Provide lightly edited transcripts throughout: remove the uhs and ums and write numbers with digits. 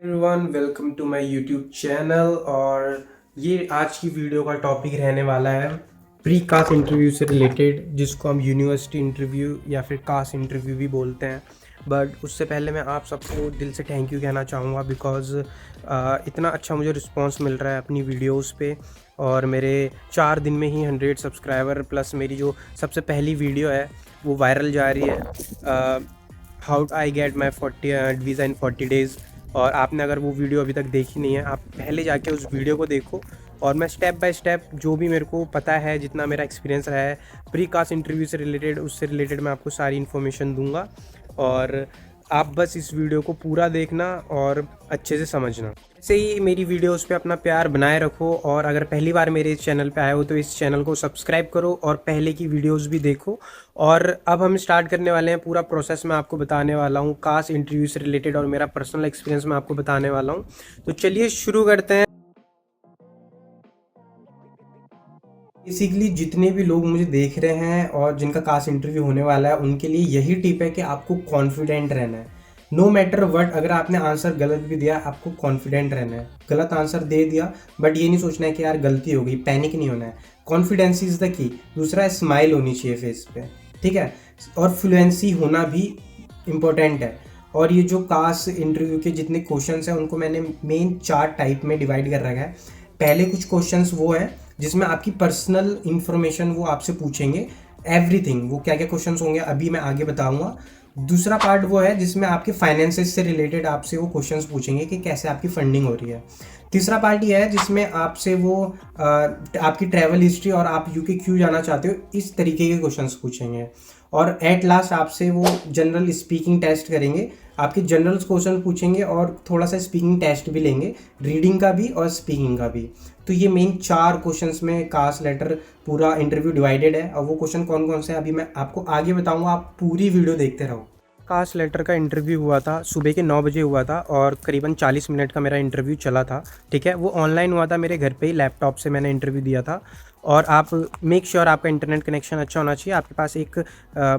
Everyone welcome to my YouTube channel. और ये आज की वीडियो का टॉपिक रहने वाला है प्री कास्ट इंटरव्यू से रिलेटेड, जिसको हम यूनिवर्सिटी इंटरव्यू या फिर कास्ट इंटरव्यू भी बोलते हैं। बट उससे पहले मैं आप सबको दिल से थैंक यू कहना चाहूँगा बिकॉज़ इतना अच्छा मुझे रिस्पांस मिल रहा है अपनी वीडियोस पे। और मेरे 4 दिन में ही 100 सब्सक्राइबर प्लस मेरी जो सबसे पहली वीडियो है वो वायरल जा रही है, how I get my 40 visa in 40 days. और आपने अगर वो वीडियो अभी तक देखी नहीं है, आप पहले जाके उस वीडियो को देखो। और मैं स्टेप बाय स्टेप जो भी मेरे को पता है, जितना मेरा एक्सपीरियंस रहा है प्री कास्ट इंटरव्यू से रिलेटेड, उससे रिलेटेड मैं आपको सारी इन्फॉर्मेशन दूंगा। और आप बस इस वीडियो को पूरा देखना और अच्छे से समझना। ऐसे ही मेरी वीडियोस पे अपना प्यार बनाए रखो। और अगर पहली बार मेरे इस चैनल पे आए हो तो इस चैनल को सब्सक्राइब करो और पहले की वीडियोस भी देखो। और अब हम स्टार्ट करने वाले हैं, पूरा प्रोसेस मैं आपको बताने वाला हूँ कास्ट इंटरव्यू से रिलेटेड, और मेरा पर्सनल एक्सपीरियंस मैं आपको बताने वाला हूँ। तो चलिए शुरू करते हैं। बेसिकली जितने भी लोग मुझे देख रहे हैं और जिनका कास्ट इंटरव्यू होने वाला है, उनके लिए यही टिप है कि आपको कॉन्फिडेंट रहना है। नो मैटर वट, अगर आपने आंसर गलत भी दिया, आपको कॉन्फिडेंट रहना है। गलत आंसर दे दिया बट ये नहीं सोचना है कि यार गलती हो गई, पैनिक नहीं होना है। Confidence is the key. दूसरा, स्माइल होनी चाहिए फेस पे, ठीक है। और फ्लुएंसी होना भी इम्पोर्टेंट है। और ये जो कास्ट इंटरव्यू के जितने क्वेश्चंस हैं उनको मैंने मेन 4 टाइप में डिवाइड कर रखा है। पहले कुछ क्वेश्चंस वो हैं जिसमें आपकी पर्सनल इंफॉर्मेशन वो आपसे पूछेंगे, एवरीथिंग। वो क्या क्या क्वेश्चंस होंगे अभी मैं आगे बताऊंगा। दूसरा पार्ट वो है जिसमें आपके फाइनेंसेस से रिलेटेड आपसे वो क्वेश्चंस पूछेंगे कि कैसे आपकी फंडिंग हो रही है। तीसरा पार्ट ये है जिसमें आपसे वो आपकी ट्रैवल हिस्ट्री और आप यूके क्यों जाना चाहते हो, इस तरीके के क्वेश्चंस पूछेंगे। और एट लास्ट आपसे वो जनरल स्पीकिंग टेस्ट करेंगे, आपके जनरल क्वेश्चन पूछेंगे और थोड़ा सा स्पीकिंग टेस्ट भी लेंगे, रीडिंग का भी और स्पीकिंग का भी। तो ये मेन 4 क्वेश्चंस में कास्ट लेटर पूरा इंटरव्यू डिवाइडेड है। और वो क्वेश्चन कौन कौन से हैं अभी मैं आपको आगे बताऊंगा, आप पूरी वीडियो देखते रहो। कास्ट लेटर का इंटरव्यू हुआ था, सुबह के 9 बजे हुआ था और करीबन 40 मिनट का मेरा इंटरव्यू चला था, ठीक है। वो ऑनलाइन हुआ था, मेरे घर पे ही लैपटॉप से मैंने इंटरव्यू दिया था। और आप मेक श्योर आपका इंटरनेट कनेक्शन अच्छा होना चाहिए, आपके पास एक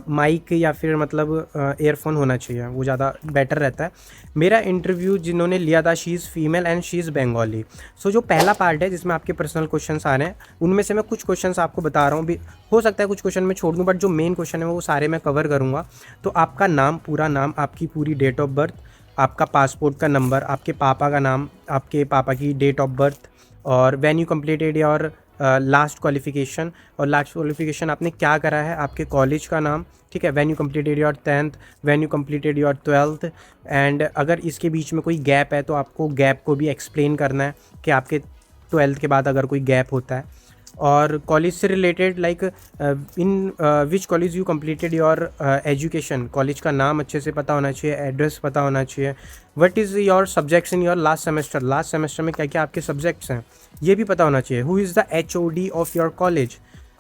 माइक या फिर मतलब एयरफोन होना चाहिए, वो ज़्यादा बेटर रहता है। मेरा इंटरव्यू जिन्होंने लिया था, she is female and she is Bengali. So जो पहला पार्ट है जिसमें आपके पर्सनल क्वेश्चंस आ रहे हैं, उनमें से मैं कुछ क्वेश्चंस आपको बता रहा हूँ भी। हो सकता है कुछ क्वेश्चन मैं छोड़ दूँ, बट जो मेन क्वेश्चन है वो सारे मैं कवर करूँगा। तो आपका नाम, पूरा नाम, आपकी पूरी डेट ऑफ बर्थ, आपका पासपोर्ट का नंबर, आपके पापा का नाम, आपके पापा की डेट ऑफ बर्थ, और when you completed your last qualification, और लास्ट क्वालिफिकेशन आपने क्या करा है, आपके कॉलेज का नाम, ठीक है। When you completed your 10th, when you completed your 12th। And अगर इसके बीच में कोई गैप है तो आपको गैप को भी एक्सप्लेन करना है कि आपके 12th के बाद अगर कोई गैप होता है। और कॉलेज से related like in which college you completed your education, college का नाम अच्छे से पता होना चाहिए, एड्रेस पता होना चाहिए। What is your subjects in your last semester, last semester में क्या क्या आपके सब्जेक्ट्स हैं ये भी पता होना चाहिए। Who is the HOD of your college,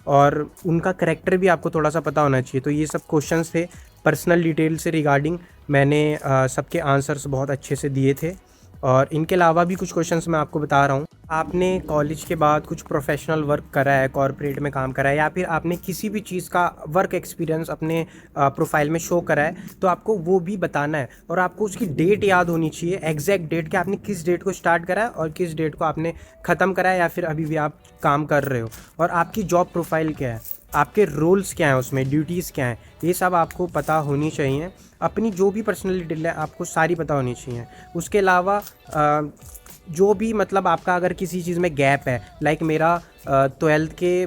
और उनका करेक्टर भी आपको थोड़ा सा पता होना चाहिए। तो ये सब क्वेश्चंस थे पर्सनल डिटेल से रिगार्डिंग। मैंने सबके आंसर्स बहुत अच्छे से दिए थे। और इनके अलावा भी कुछ क्वेश्चंस मैं आपको बता रहा हूँ। आपने कॉलेज के बाद कुछ प्रोफेशनल वर्क करा है, कॉर्पोरेट में काम करा है, या फिर आपने किसी भी चीज़ का वर्क एक्सपीरियंस अपने प्रोफाइल में शो करा है, तो आपको वो भी बताना है। और आपको उसकी डेट याद होनी चाहिए, एग्जैक्ट डेट, कि आपने किस डेट को स्टार्ट करा है और किस डेट को आपने ख़त्म करा है, या फिर अभी भी आप काम कर रहे हो। और आपकी जॉब प्रोफाइल क्या है, आपके रोल्स क्या हैं उसमें, ड्यूटीज़ क्या हैं, ये सब आपको पता होनी चाहिए। अपनी जो भी पर्सनल डिटेल है आपको सारी पता होनी चाहिए। उसके अलावा जो भी मतलब आपका अगर किसी चीज़ में गैप है, लाइक मेरा 12th के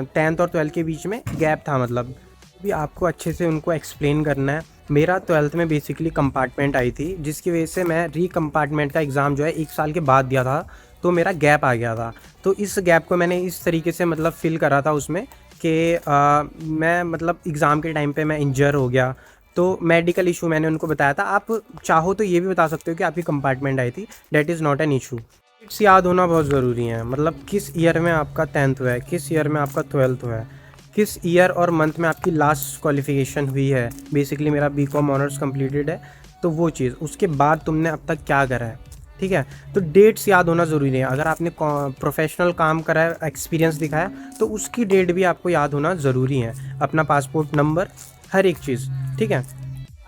10th और 12th के बीच में गैप था, मतलब भी आपको अच्छे से उनको एक्सप्लेन करना है। मेरा 12th में बेसिकली कंपार्टमेंट आई थी, जिसकी वजह से मैं री कंपार्टमेंट का एग्ज़ाम जो है 1 साल के बाद दिया था, तो मेरा गैप आ गया था। तो इस गैप को मैंने इस तरीके से मतलब फिल करा था उसमें कि मैं मतलब एग्ज़ाम के टाइम पे मैं इंजर हो गया, तो मेडिकल इशू मैंने उनको बताया था। आप चाहो तो ये भी बता सकते हो कि आपकी कंपार्टमेंट आई थी, date is not an issue. Dates याद होना बहुत ज़रूरी है, मतलब किस ईयर में आपका 10th हुआ है, किस ईयर में आपका 12th हुआ है, किस ईयर और मंथ में आपकी लास्ट क्वालिफिकेशन हुई है। बेसिकली मेरा BCom ऑनर्स कंप्लीटेड है, तो वो चीज़, उसके बाद तुमने अब तक क्या करा है, ठीक है। तो डेट्स याद होना ज़रूरी है। अगर आपने प्रोफेशनल काम करा है, एक्सपीरियंस दिखाया, तो उसकी डेट भी आपको याद होना ज़रूरी है। अपना पासपोर्ट नंबर, हर एक चीज़, ठीक है।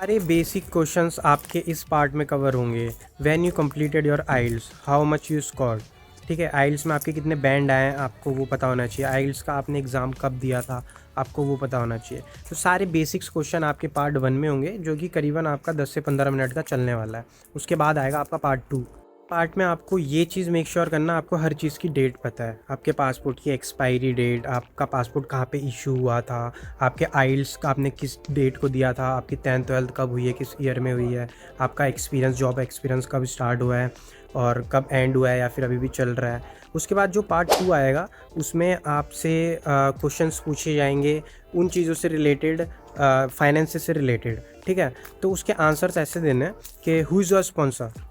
सारे बेसिक क्वेश्चंस आपके इस पार्ट में कवर होंगे। When you completed your IELTS, how much you score. ठीक है, आइल्स में आपके कितने बैंड आए हैं आपको वो पता होना चाहिए। आइल्स का आपने एग्ज़ाम कब दिया था आपको वो पता होना चाहिए। तो सारे बेसिक्स क्वेश्चन आपके पार्ट 1 में होंगे, जो कि करीबन आपका 10 से 15 मिनट का चलने वाला है। उसके बाद आएगा आपका पार्ट 2। पार्ट में आपको ये चीज़ मेक श्योर करना, आपको हर चीज़ की डेट पता है। आपके पासपोर्ट की एक्सपायरी डेट, आपका पासपोर्ट कहाँ पे इशू हुआ था, आपके आइल्स का आपने किस डेट को दिया था, आपकी 10th 12th कब हुई है, किस ईयर में हुई है, आपका एक्सपीरियंस, जॉब एक्सपीरियंस कब स्टार्ट हुआ है और कब एंड हुआ है या फिर अभी भी चल रहा है। उसके बाद जो पार्ट 2 आएगा उसमें आपसे क्वेश्चंस पूछे जाएंगे उन चीज़ों से रिलेटेड, फाइनेंस से रिलेटेड। ठीक है, तो उसके आंसर्स ऐसे देने हैं कि हु इज़ योर स्पॉन्सर।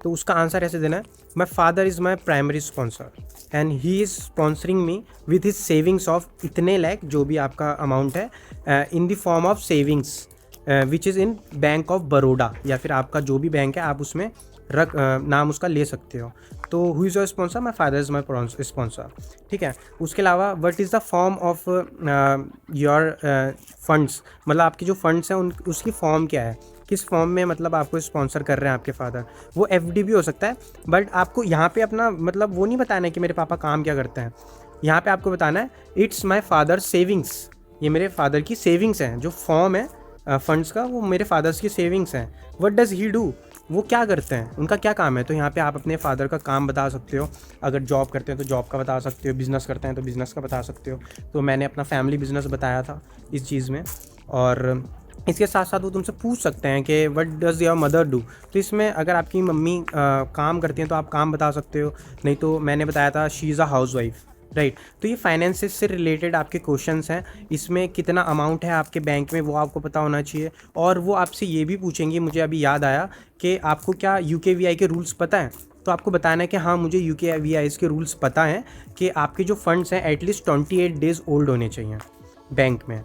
तो उसका आंसर ऐसे देना है, my father is my primary sponsor and he is sponsoring me with his savings of इतने लाख, जो भी आपका अमाउंट है, in the form of savings which is in bank of Baroda, या फिर आपका जो भी बैंक है आप उसमें नाम उसका ले सकते हो। तो who is your sponsor, my father is my sponsor. ठीक है, उसके अलावा what is the form of your funds, मतलब आपके जो फंड्स हैं उन उसकी फॉर्म क्या है, किस फॉर्म में मतलब आपको स्पॉन्सर कर रहे हैं आपके फादर। वो एफडी भी हो सकता है, बट आपको यहाँ पे अपना मतलब वो नहीं बताना है कि मेरे पापा काम क्या करते हैं। यहाँ पे आपको बताना है इट्स माय फादर सेविंग्स, ये मेरे फादर की सेविंग्स हैं। जो फॉर्म है फंड्स का वो मेरे फादर्स की सेविंग्स हैं। व्हाट डज़ ही डू, वो क्या करते हैं, उनका क्या काम है। तो यहाँ पे आप अपने फादर का काम बता सकते हो। अगर जॉब करते हैं तो जॉब का बता सकते हो, बिज़नेस करते हैं तो बिज़नेस का बता सकते हो। तो मैंने अपना फैमिली बिज़नेस बताया था इस चीज़ में। और इसके साथ साथ वो तुमसे पूछ सकते हैं कि what does your mother do. तो इसमें अगर आपकी मम्मी काम करती हैं तो आप काम बता सकते हो, नहीं तो मैंने बताया था she is a house wife, right. तो ये फाइनेंसेस से रिलेटेड आपके क्वेश्चंस हैं। इसमें कितना अमाउंट है आपके बैंक में वो आपको पता होना चाहिए। और वो आपसे ये भी पूछेंगे, मुझे अभी याद आया, कि आपको क्या यूकेवीआई के रूल्स पता है। तो आपको बताना है कि हाँ मुझे यूकेवीआई के रूल्स पता हैं, कि आपके जो फंड्स हैं एटलीस्ट 28 डेज़ ओल्ड होने चाहिए बैंक में।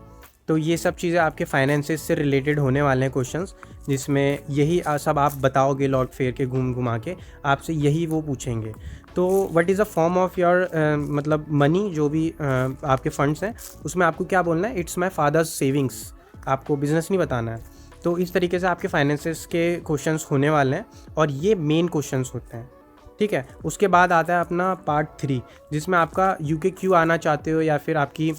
तो ये सब चीज़ें आपके फाइनेंसेस से रिलेटेड होने वाले हैं क्वेश्चंस, जिसमें यही सब आप बताओगे लॉर्ड फेयर के घूम घुमा के, आपसे यही वो पूछेंगे। तो what is a form of your मतलब मनी, जो भी आपके फंड्स हैं उसमें आपको क्या बोलना है, इट्स माय फादर्स सेविंग्स। आपको बिजनेस नहीं बताना है। तो इस तरीके से आपके फाइनेंसेस के क्वेश्चंस होने वाले हैं, और ये मेन क्वेश्चंस होते हैं। ठीक है, उसके बाद आता है अपना पार्ट 3, जिसमें आपका यूके क्यों आना चाहते हो या फिर आपकी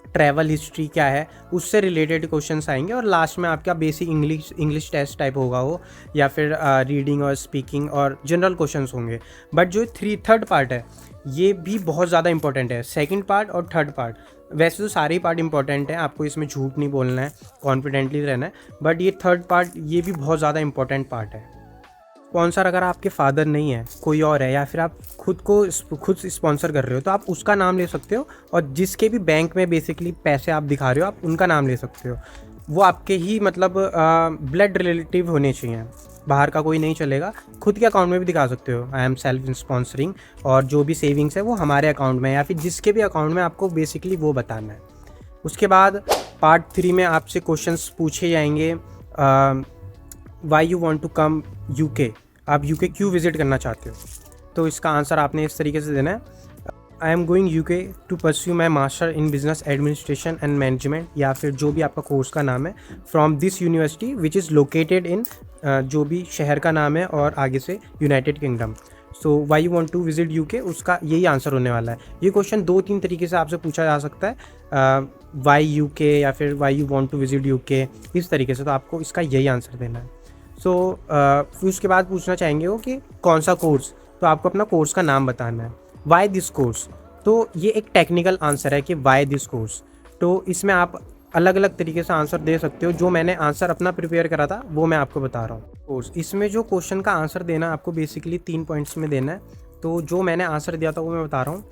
ट्रैवल हिस्ट्री क्या है उससे रिलेटेड क्वेश्चंस आएंगे। और लास्ट में आपका बेसिक इंग्लिश टेस्ट टाइप होगा वो, या फिर रीडिंग और स्पीकिंग और जनरल क्वेश्चंस होंगे। बट जो थर्ड पार्ट है ये भी बहुत ज़्यादा इंपॉर्टेंट है। सेकंड पार्ट और थर्ड पार्ट, वैसे तो सारे ही पार्ट इंपॉर्टेंट हैं, आपको इसमें झूठ नहीं बोलना है, कॉन्फिडेंटली रहना है, बट ये थर्ड पार्ट ये भी बहुत ज़्यादा इंपॉर्टेंट पार्ट है। स्पॉन्सर अगर आपके फादर नहीं है, कोई और है, या फिर आप खुद स्पॉन्सर कर रहे हो, तो आप उसका नाम ले सकते हो। और जिसके भी बैंक में बेसिकली पैसे आप दिखा रहे हो आप उनका नाम ले सकते हो। वो आपके ही मतलब ब्लड रिलेटिव होने चाहिए, बाहर का कोई नहीं चलेगा। खुद के अकाउंट में भी दिखा सकते हो आई एम सेल्फ स्पॉन्सरिंग, और जो भी सेविंग्स है वो हमारे अकाउंट में, या फिर जिसके भी अकाउंट में, आपको बेसिकली वो बताना है। उसके बाद पार्ट 3 में आपसे क्वेश्चंस पूछे जाएंगे, why you want to come UK, आप यूके क्यों विजिट करना चाहते हो। तो इसका आंसर आपने इस तरीके से देना है, I am going UK to pursue my master in business administration and management, या फिर जो भी आपका कोर्स का नाम है, from this university which is located in, जो भी शहर का नाम है, और आगे से United Kingdom. So why you want to visit UK, उसका यही आंसर होने वाला है। ये क्वेश्चन 2-3 तरीके से आपसे पूछा जा सकता है, वाई यूके या फिर why you want to visit UK, इस तरीके से। तो आपको इसका यही आंसर देना है। फिर उसके बाद पूछना चाहेंगे वो कि कौन सा कोर्स, तो आपको अपना कोर्स का नाम बताना है। वाई दिस कोर्स, तो ये एक टेक्निकल आंसर है कि वाई दिस कोर्स। तो इसमें आप अलग अलग तरीके से आंसर दे सकते हो। जो मैंने आंसर अपना प्रिपेयर करा था वो मैं आपको बता रहा हूँ। कोर्स, इसमें जो क्वेश्चन का आंसर देना आपको बेसिकली 3 पॉइंट्स में देना है। तो जो मैंने आंसर दिया था वो मैं बता रहा हूँ।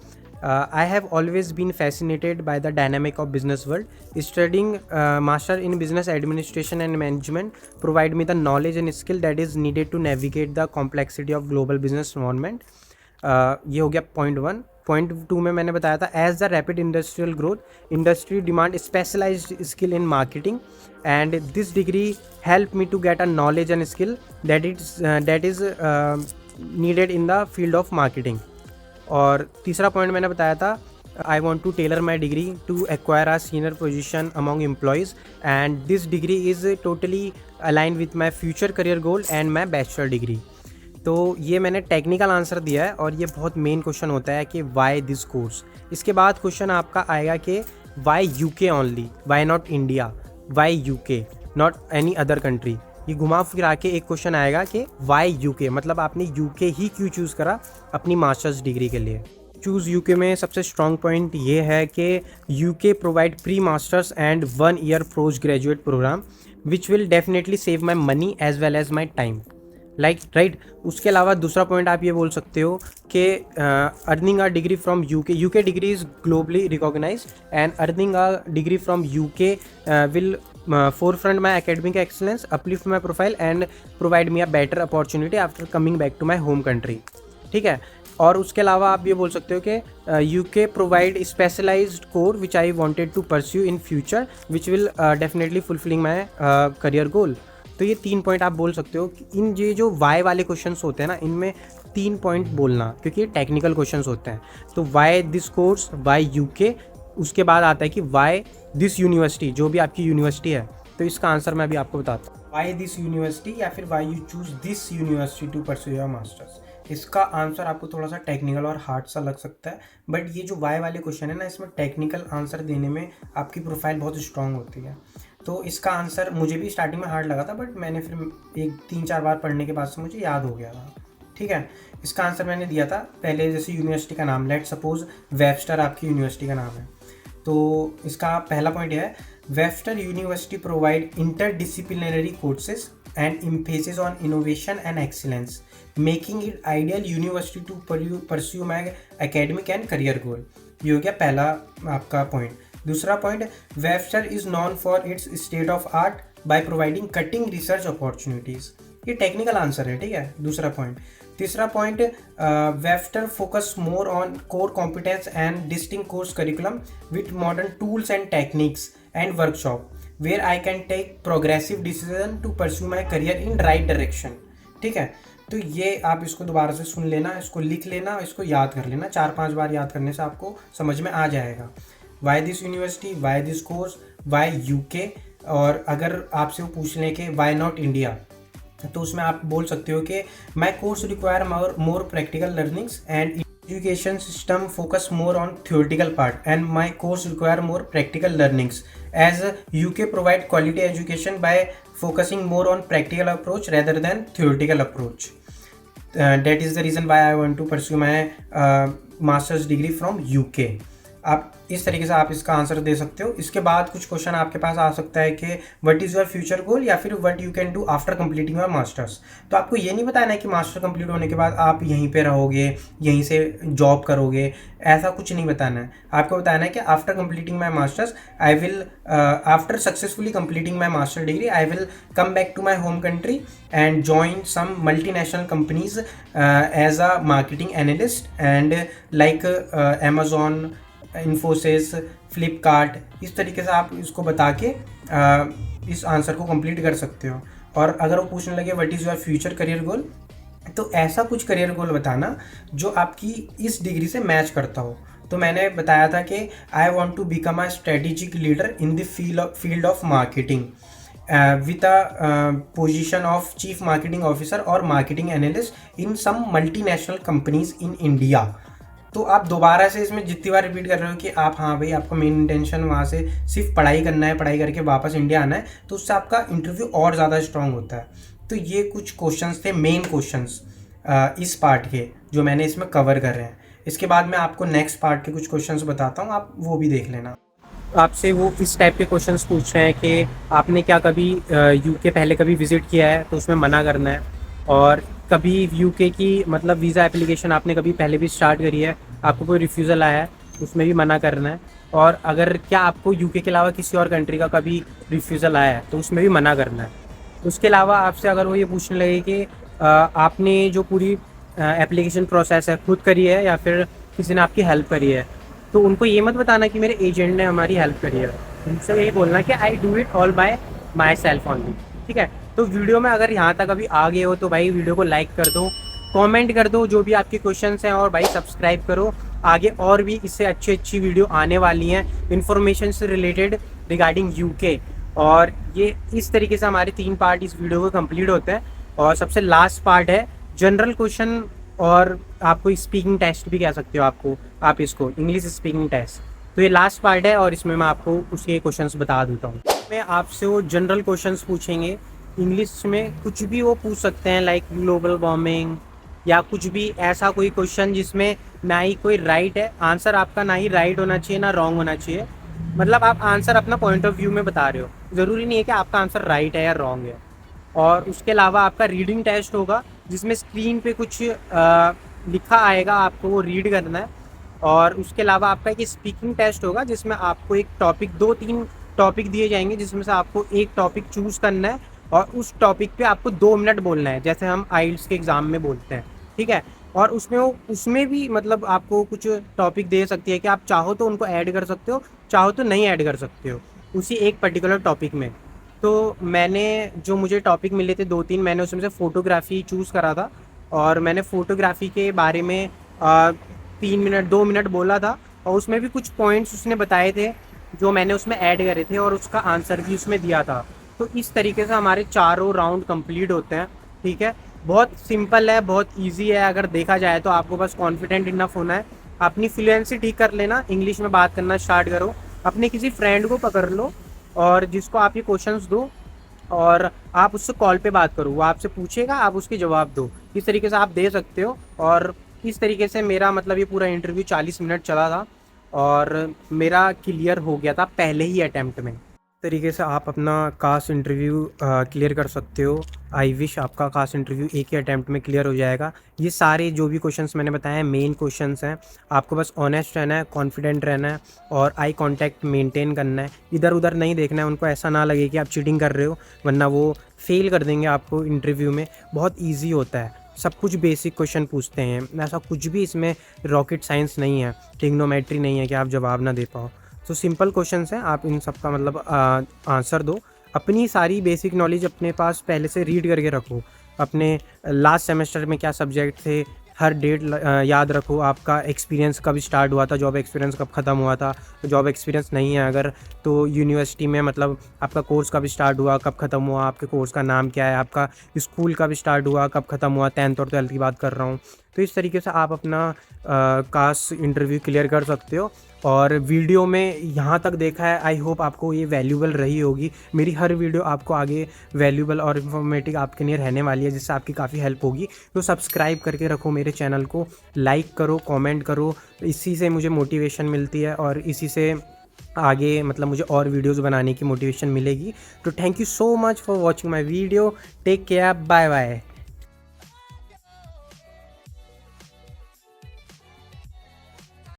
I have always been fascinated by the dynamic of business world. Studying master in business administration and management provide me the knowledge and skill that is needed to navigate the complexity of global business environment. ये हो गया point 1। Point 2 में मैंने बताया था, as the rapid industrial growth industry demand specialised skill in marketing, and this degree help me to get a knowledge and skill that is needed in the field of marketing. और तीसरा point मैंने बताया था, I want to tailor my degree to acquire a senior position among employees, and this degree is totally aligned with my future career goal and my bachelor degree. तो ये मैंने technical answer दिया है और ये बहुत मेन क्वेश्चन होता है कि वाई दिस कोर्स। इसके बाद क्वेश्चन आपका आएगा कि why UK only, why not India, why UK not any other country. ये घुमा फिरा के एक क्वेश्चन आएगा कि वाई यूके, मतलब आपने यूके ही क्यों चूज़ करा अपनी मास्टर्स डिग्री के लिए। चूज़ यूके में सबसे स्ट्रॉन्ग पॉइंट ये है कि UK provide pre masters and 1 year post graduate programme which will definitely save my money as well as my time, right. उसके अलावा दूसरा पॉइंट आप ये बोल सकते हो कि earning a degree from UK degree is globally recognise and earning a degree from UK will forefront my academic excellence, uplift my profile and provide me a better opportunity after coming back to my home country। ठीक है। और उसके अलावा आप ये बोल सकते हो कि UK provide specialised core which I wanted to pursue in future which will definitely fulfilling my career goal. तो ये 3 पॉइंट आप बोल सकते हो। इन ये जो वाई वाले क्वेश्चंस होते हैं ना, इनमें 3 पॉइंट बोलना, क्योंकि ये टेक्निकल क्वेश्चंस होते हैं। तो why this course, why UK, उसके बाद आता है कि वाई दिस यूनिवर्सिटी, जो भी आपकी यूनिवर्सिटी है। तो इसका आंसर मैं अभी आपको बताता हूँ, वाई दिस यूनिवर्सिटी या फिर why you choose this university to pursue your masters. इसका आंसर आपको थोड़ा सा टेक्निकल और हार्ड सा लग सकता है, बट ये जो वाई वाले क्वेश्चन है ना, इसमें टेक्निकल आंसर देने में आपकी प्रोफाइल बहुत स्ट्रांग होती है। तो इसका आंसर मुझे भी स्टार्टिंग में हार्ड लगा था, बट मैंने फिर 3-4 बार पढ़ने के बाद से मुझे याद हो गया था। ठीक है। इसका आंसर मैंने दिया था पहले, जैसे यूनिवर्सिटी का नाम, लेट सपोज वेबस्टर आपकी यूनिवर्सिटी का नाम है। तो इसका पहला पॉइंट यह है, Webster university provide interdisciplinary courses and emphasis on innovation and excellence, making it ideal university to pursue my academic and career goal। ये हो गया पहला आपका पॉइंट। दूसरा point, Webster is known for its state of art by providing cutting research opportunities. ये technical answer है, ठीक है, दूसरा पॉइंट। तीसरा point, Webster focus more on core competence and distinct course curriculum with modern tools and techniques and workshop where I can take progressive decision to pursue my career in right direction. ठीक है। तो ये आप इसको दोबारा से सुन लेना, इसको लिख लेना, इसको याद कर लेना। 4-5 बार याद करने से आपको समझ में आ जाएगा। Why this university, why this course, why UK. और अगर आपसे वो पूछ लें कि वाई नॉट इंडिया, तो उसमें आप बोल सकते हो कि my course require more practical learnings and education system focus more on theoretical part and my course require more practical learnings as UK provide quality education by focusing more on practical approach rather than theoretical approach. That is the reason why I want to pursue my masters degree from UK. आप इस तरीके से आप इसका answer दे सकते हो। इसके बाद कुछ क्वेश्चन आपके पास आ सकता है कि what is your future goal या फिर what you can do after completing your masters. तो आपको ये नहीं बताना है कि मास्टर कंप्लीट होने के बाद आप यहीं पे रहोगे, यहीं से जॉब करोगे, ऐसा कुछ नहीं बताना है। आपको बताना है कि after completing my masters I will, after successfully completing my master degree I will come back to my home country and join some multinational companies as a marketing analyst and like Amazon, Infosys, Flipkart. इस तरीके से आप इसको बता के इस answer को complete कर सकते हो। और अगर वो पूछने लगे what is your future career goal, तो ऐसा कुछ करियर गोल बताना जो आपकी इस डिग्री से मैच करता हो। तो मैंने बताया था कि I want to become a strategic leader in the field of marketing with a position of chief marketing officer or marketing analyst in some multinational companies in India। तो आप दोबारा से इसमें जितनी बार रिपीट कर रहे हो कि आप, हाँ भाई, आपका मेन इंटेंशन वहाँ से सिर्फ पढ़ाई करना है, पढ़ाई करके वापस इंडिया आना है, तो उससे आपका इंटरव्यू और ज़्यादा स्ट्रांग होता है। तो ये कुछ क्वेश्चंस थे, मेन क्वेश्चंस इस पार्ट के, जो मैंने इसमें कवर कर रहे हैं। इसके बाद मैं आपको नेक्स्ट पार्ट के कुछ क्वेश्चंस बताता हूँ, आप वो भी देख लेना। आपसे वो इस टाइप के क्वेश्चंस पूछ रहे हैं कि आपने क्या कभी यूके पहले कभी विज़िट किया है, तो उसमें मना करना है। और कभी यूके की मतलब वीज़ा एप्लीकेशन आपने कभी पहले भी स्टार्ट करी है, आपको कोई रिफ्यूज़ल आया है, उसमें भी मना करना है। और अगर क्या आपको यूके के अलावा किसी और कंट्री का कभी रिफ्यूज़ल आया है, तो उसमें भी मना करना है। उसके अलावा आपसे अगर वो ये पूछने लगे कि आपने जो पूरी एप्लीकेशन प्रोसेस है खुद करी है या फिर किसी ने आपकी हेल्प करी है, तो उनको ये मत बताना कि मेरे एजेंट ने हमारी हेल्प करी है। उनसे यही बोलना कि I do it all bye my self only. ठीक है। तो वीडियो में अगर यहाँ तक अभी आ गए हो तो भाई वीडियो को लाइक कर दो, कमेंट कर दो जो भी आपके क्वेश्चंस हैं, और भाई सब्सक्राइब करो आगे और भी इससे अच्छी अच्छी वीडियो आने वाली हैं इन्फॉर्मेशन से रिलेटेड रिगार्डिंग यूके। और ये इस तरीके से हमारे 3 पार्ट इस वीडियो को कंप्लीट होते हैं। और सबसे लास्ट पार्ट है जनरल क्वेश्चन, और आपको स्पीकिंग टेस्ट भी कह सकते हो, आप इसको इंग्लिश स्पीकिंग टेस्ट। तो ये लास्ट पार्ट है और इसमें मैं आपको उसके क्वेश्चंस बता देता हूँ। मैं आपसे वो जनरल क्वेश्चंस पूछेंगे इंग्लिश में, कुछ भी वो पूछ सकते हैं, लाइक ग्लोबल वार्मिंग या कुछ भी ऐसा कोई क्वेश्चन जिसमें ना ही कोई राइट है आंसर, आपका ना ही राइट होना चाहिए ना रॉन्ग होना चाहिए। मतलब आप आंसर अपना पॉइंट ऑफ व्यू में बता रहे हो, ज़रूरी नहीं है कि आपका आंसर राइट है या रॉन्ग है। और उसके अलावा आपका रीडिंग टेस्ट होगा जिसमें स्क्रीन पे कुछ लिखा आएगा, आपको वो रीड करना है। और उसके अलावा आपका एक स्पीकिंग टेस्ट होगा जिसमें आपको एक टॉपिक, 2-3 टॉपिक दिए जाएंगे जिसमें से आपको एक टॉपिक चूज़ करना है और उस टॉपिक पे आपको 2 मिनट बोलना है, जैसे हम आइल्स के एग्ज़ाम में बोलते हैं, ठीक है। और उसमें भी मतलब आपको कुछ टॉपिक दे सकती है कि आप चाहो तो उनको ऐड कर सकते हो, चाहो तो नहीं ऐड कर सकते हो उसी एक पर्टिकुलर टॉपिक में। तो मैंने जो मुझे टॉपिक मिले थे 2-3, मैंने उसमें से फ़ोटोग्राफ़ी चूज़ करा था और मैंने फ़ोटोग्राफ़ी के बारे में 3 मिनट 2 मिनट बोला था और उसमें भी कुछ पॉइंट्स उसने बताए थे जो मैंने उसमें ऐड करे थे और उसका आंसर भी उसमें दिया था। तो इस तरीके से हमारे चारों राउंड कंप्लीट होते हैं, ठीक है। बहुत सिंपल है, बहुत ईजी है अगर देखा जाए तो। आपको बस कॉन्फिडेंट इनफ होना है, अपनी फ्लुएंसी ठीक कर लेना, इंग्लिश में बात करना स्टार्ट करो, अपने किसी फ्रेंड को पकड़ लो और जिसको आप ये क्वेश्चंस दो और आप उससे कॉल पे बात करो, वो आपसे पूछेगा, आप उसके जवाब दो। इस तरीके से आप दे सकते हो। और इस तरीके से मेरा मतलब ये पूरा इंटरव्यू 40 मिनट चला था और मेरा क्लियर हो गया था पहले ही अटैम्प्ट में। तरीके से आप अपना कास्ट इंटरव्यू क्लियर कर सकते हो। आई विश आपका कास्ट इंटरव्यू एक ही अटैम्प्ट में क्लियर हो जाएगा। ये सारे जो भी क्वेश्चंस मैंने बताए हैं मेन क्वेश्चंस हैं। आपको बस ऑनेस्ट रहना है, कॉन्फिडेंट रहना है और आई कांटेक्ट मेंटेन करना है। इधर उधर नहीं देखना है, उनको ऐसा ना लगे कि आप चीटिंग कर रहे हो, वरना वो फेल कर देंगे आपको इंटरव्यू में। बहुत ईजी होता है, सब कुछ बेसिक क्वेश्चन पूछते हैं, ऐसा कुछ भी इसमें रॉकेट साइंस नहीं है, ट्रिग्नोमेट्री नहीं है कि आप जवाब ना दे पाओ। तो सिंपल क्वेश्चंस हैं, आप इन सब का मतलब आंसर दो। अपनी सारी बेसिक नॉलेज अपने पास पहले से रीड करके रखो। अपने लास्ट सेमेस्टर में क्या सब्जेक्ट थे, हर डेट याद रखो। आपका एक्सपीरियंस कब स्टार्ट हुआ था, जॉब एक्सपीरियंस कब ख़त्म हुआ था। जॉब एक्सपीरियंस नहीं है अगर तो यूनिवर्सिटी में मतलब आपका कोर्स कब स्टार्ट हुआ, कब ख़त्म हुआ, आपके कोर्स का नाम क्या है, आपका स्कूल कब स्टार्ट हुआ, कब ख़त्म हुआ, 10th और 12th की बात कर रहा हूँ। तो इस तरीके से आप अपना कास्ट इंटरव्यू क्लियर कर सकते हो। और वीडियो में यहाँ तक देखा है, आई होप आपको ये वैल्यूबल रही होगी। मेरी हर वीडियो आपको आगे वैल्यूबल और इन्फॉर्मेटिव आपके लिए रहने वाली है, जिससे आपकी काफ़ी हेल्प होगी। तो सब्सक्राइब करके रखो मेरे चैनल को, लाइक करो, कमेंट करो, इसी से मुझे मोटिवेशन मिलती है और इसी से आगे मतलब मुझे और वीडियोस बनाने की मोटिवेशन मिलेगी। तो thank you so much for watching my video, take care, bye bye.